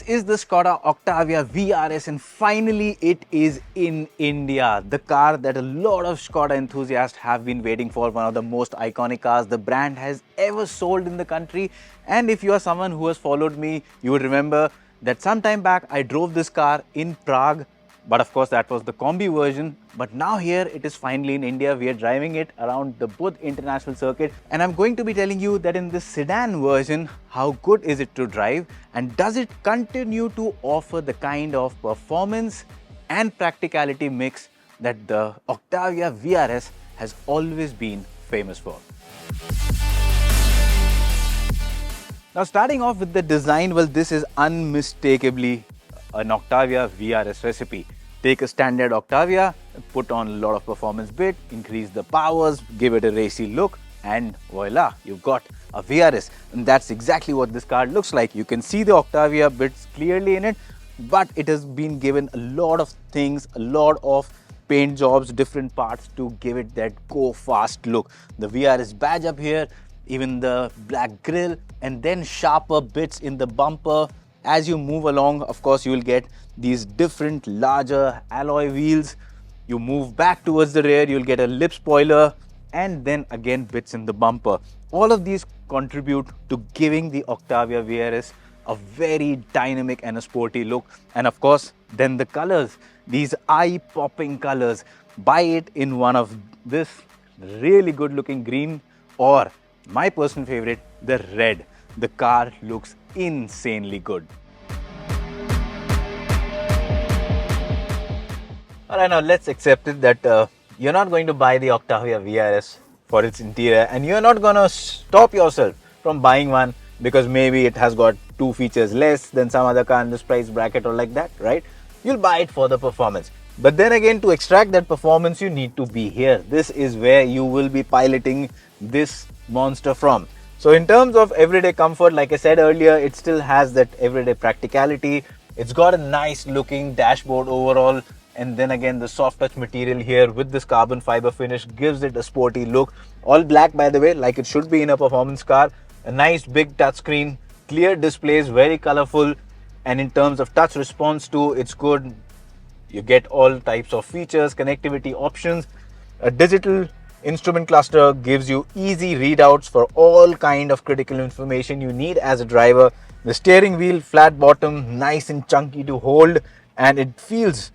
is the Skoda Octavia VRS, and finally it is in India. The car that a lot of Skoda enthusiasts have been waiting for, one of the most iconic cars the brand has ever sold in the country. And if you are someone who has followed me, you would remember that some time back I drove this car in Prague. But of course, that was the combi version. But now here it is finally in India. We are driving it around the Buddh International Circuit. And I'm going to be telling you that in this sedan version, how good is it to drive? And does it continue to offer the kind of performance and practicality mix that the Octavia VRS has always been famous for? Now, starting off with the design, well, this is unmistakably an Octavia VRS recipe. Take a standard Octavia, put on a lot of performance bit, increase the powers, give it a racy look, and voila, you've got a VRS. And that's exactly what this car looks like. You can see the Octavia bits clearly in it, but it has been given a lot of things, a lot of paint jobs, different parts to give it that go fast look. The VRS badge up here, even the black grille, and then sharper bits in the bumper. As you move along, of course, you will get these different larger alloy wheels. You move back towards the rear, you'll get a lip spoiler, and then again bits in the bumper. All of these contribute to giving the Octavia VRS a very dynamic and a sporty look. And of course, then the colors, these eye-popping colors. Buy it in one of this really good looking green, or my personal favorite, the red. The car looks insanely good. Alright, now let's accept it that you're not going to buy the Octavia VRS for its interior, and you're not going to stop yourself from buying one because maybe it has got 2 features less than some other car in this price bracket or like that, right? You'll buy it for the performance. But then again, to extract that performance, you need to be here. This is where you will be piloting this monster from. So in terms of everyday comfort, like I said earlier, it still has that everyday practicality. It's got a nice looking dashboard overall. And then again, the soft touch material here with this carbon fiber finish gives it a sporty look. All black, by the way, like it should be in a performance car. A nice big touchscreen, clear displays, very colorful. And in terms of touch response too, it's good. You get all types of features, connectivity options. A digital instrument cluster gives you easy readouts for all kind of critical information you need as a driver. The steering wheel, flat bottom, nice and chunky to hold, and it feels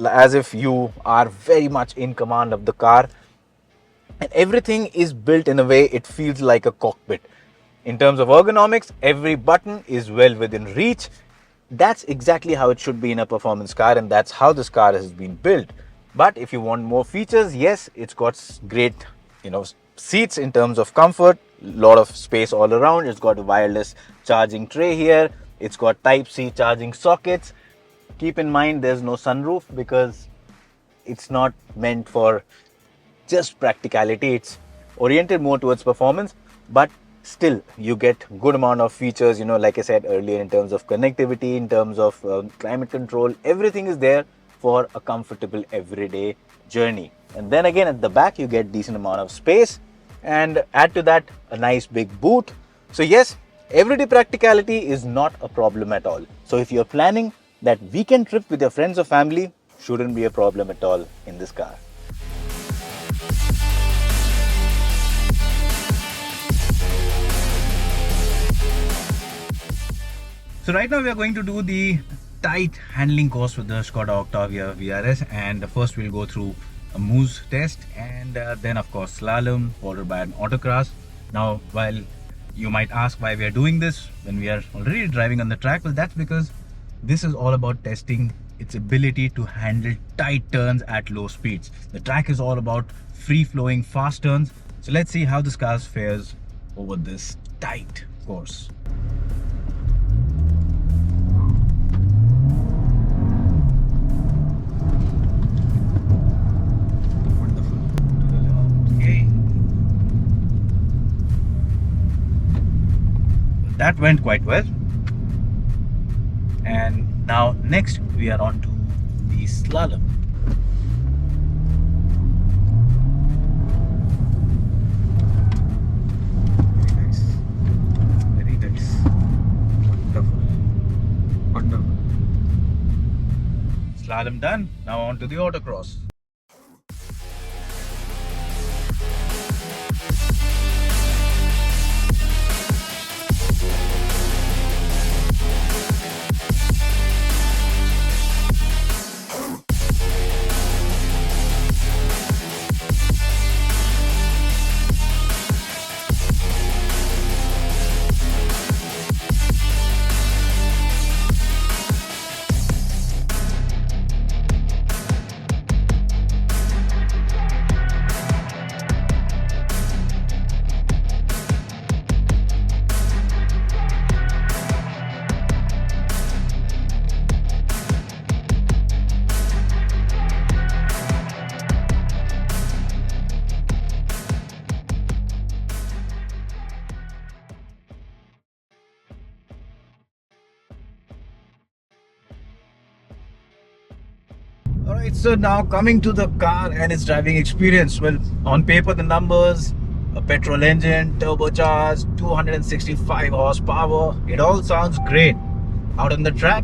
as if you are very much in command of the car. And everything is built in a way it feels like a cockpit. In terms of ergonomics, every button is well within reach. That's exactly how it should be in a performance car, and that's how this car has been built. But if you want more features, yes, it's got great, seats in terms of comfort, lot of space all around. It's got a wireless charging tray here. It's got Type-C charging sockets. Keep in mind, there's no sunroof because it's not meant for just practicality. It's oriented more towards performance, but still you get good amount of features, like I said earlier, in terms of connectivity, in terms of climate control. Everything is there for a comfortable everyday journey. And then again, at the back you get decent amount of space, and add to that a nice big boot. So yes, everyday practicality is not a problem at all. So if you're planning that weekend trip with your friends or family, shouldn't be a problem at all in this car. So right now we are going to do the tight handling course with the Skoda Octavia VRS, and first we'll go through a Moose test, and then of course slalom, followed by an autocross. Now, while you might ask why we are doing this when we are already driving on the track, well, that's because this is all about testing its ability to handle tight turns at low speeds. The track is all about free-flowing fast turns. So let's see how this car fares over this tight course. That went quite well. And now next we are on to the slalom. Very nice. Wonderful. Slalom done. Now on to the autocross. Alright, so now coming to the car and its driving experience. Well, on paper the numbers, a petrol engine, turbocharged, 265 horsepower, it all sounds great. Out on the track,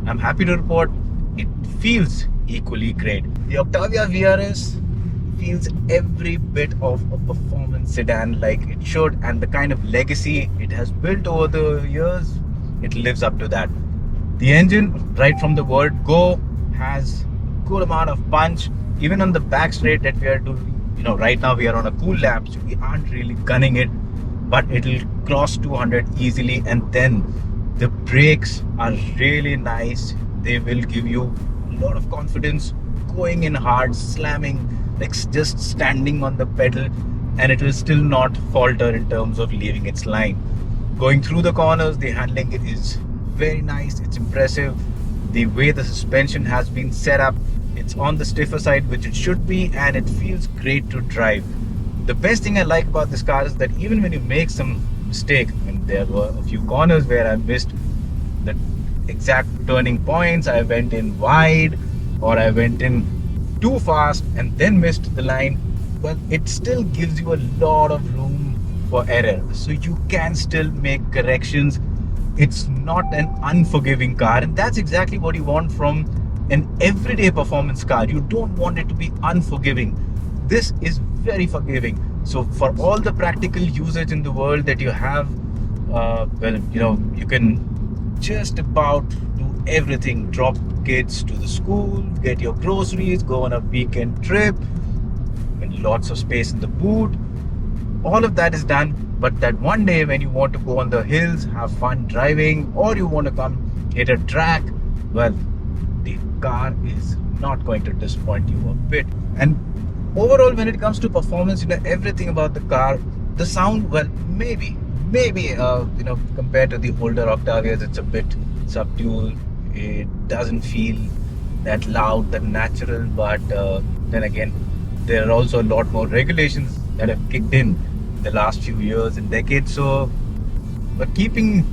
I'm happy to report it feels equally great. The Octavia VRS feels every bit of a performance sedan like it should, and the kind of legacy it has built over the years, it lives up to that. The engine, right from the word go, has good amount of punch. Even on the back straight that we are doing, right now we are on a cool lap, so we aren't really gunning it, but it'll cross 200 easily. And then the brakes are really nice. They will give you a lot of confidence going in hard, slamming, like just standing on the pedal, and it will still not falter in terms of leaving its line. Going through the corners, the handling is very nice. It's impressive. The way the suspension has been set up, it's on the stiffer side, which it should be, and it feels great to drive. The best thing I like about this car is that even when you make some mistake, and there were a few corners where I missed the exact turning points, I went in wide or I went in too fast and then missed the line, well, it still gives you a lot of room for error, so you can still make corrections. It's not an unforgiving car, and that's exactly what you want from an everyday performance car. You don't want it to be unforgiving. This is very forgiving. So for all the practical usage in the world that you have, you can just about do everything. Drop kids to the school, get your groceries, go on a weekend trip, and lots of space in the boot. All of that is done. But that one day when you want to go on the hills, have fun driving, or you want to come hit a track, well, the car is not going to disappoint you a bit. And overall, when it comes to performance, everything about the car, the sound, well, maybe compared to the older Octavias, it's a bit subdued. It doesn't feel that loud, that natural. But then again, there are also a lot more regulations that have kicked in the last few years and decades. So, but keeping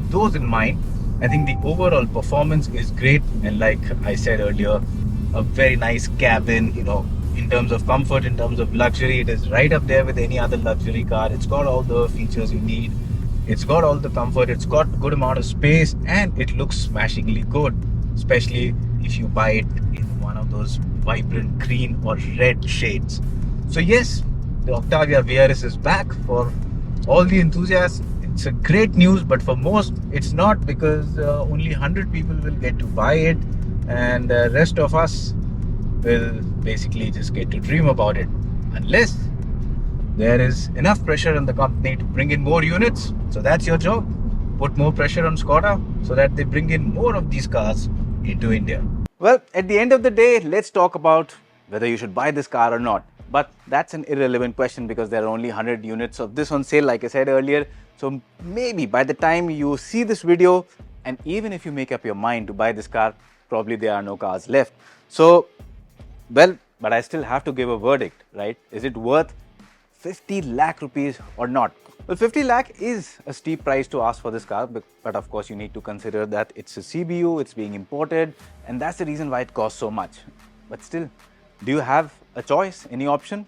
those in mind, I think the overall performance is great. And like I said earlier, a very nice cabin, in terms of comfort, in terms of luxury, it is right up there with any other luxury car. It's got all the features you need. It's got all the comfort. It's got a good amount of space, and it looks smashingly good, especially if you buy it in one of those vibrant green or red shades. So yes, the Octavia VRS is back for all the enthusiasts. It's a great news, but for most, it's not, because only 100 people will get to buy it, and the rest of us will basically just get to dream about it, unless there is enough pressure on the company to bring in more units. So that's your job. Put more pressure on Skoda so that they bring in more of these cars into India. Well, at the end of the day, let's talk about whether you should buy this car or not. But that's an irrelevant question, because there are only 100 units of this on sale, like I said earlier. So maybe by the time you see this video, and even if you make up your mind to buy this car, probably there are no cars left. So, well, but I still have to give a verdict, right? Is it worth 50 lakh rupees or not? Well, 50 lakh is a steep price to ask for this car, but of course you need to consider that it's a CBU, it's being imported, and that's the reason why it costs so much. But still, do you have a choice, any option?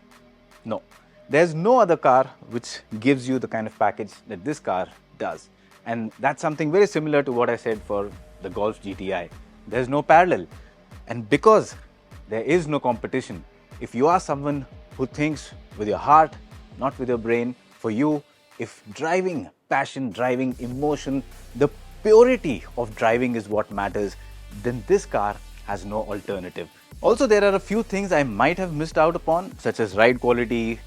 No. There's no other car which gives you the kind of package that this car does. And that's something very similar to what I said for the Golf GTI. There's no parallel. And because there is no competition, if you are someone who thinks with your heart, not with your brain, for you, if driving, passion, driving, emotion, the purity of driving is what matters, then this car has no alternative. Also, there are a few things I might have missed out upon, such as ride quality,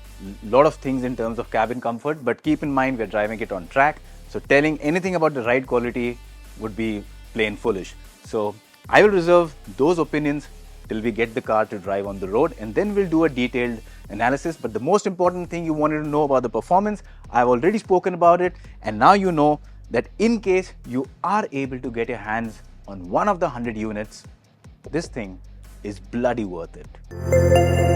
lot of things in terms of cabin comfort, but keep in mind we're driving it on track, so telling anything about the ride quality would be plain foolish. So I will reserve those opinions till we get the car to drive on the road, and then we'll do a detailed analysis. But the most important thing you wanted to know about the performance, I've already spoken about it, and now you know that in case you are able to get your hands on one of the 100 units, this thing is bloody worth it.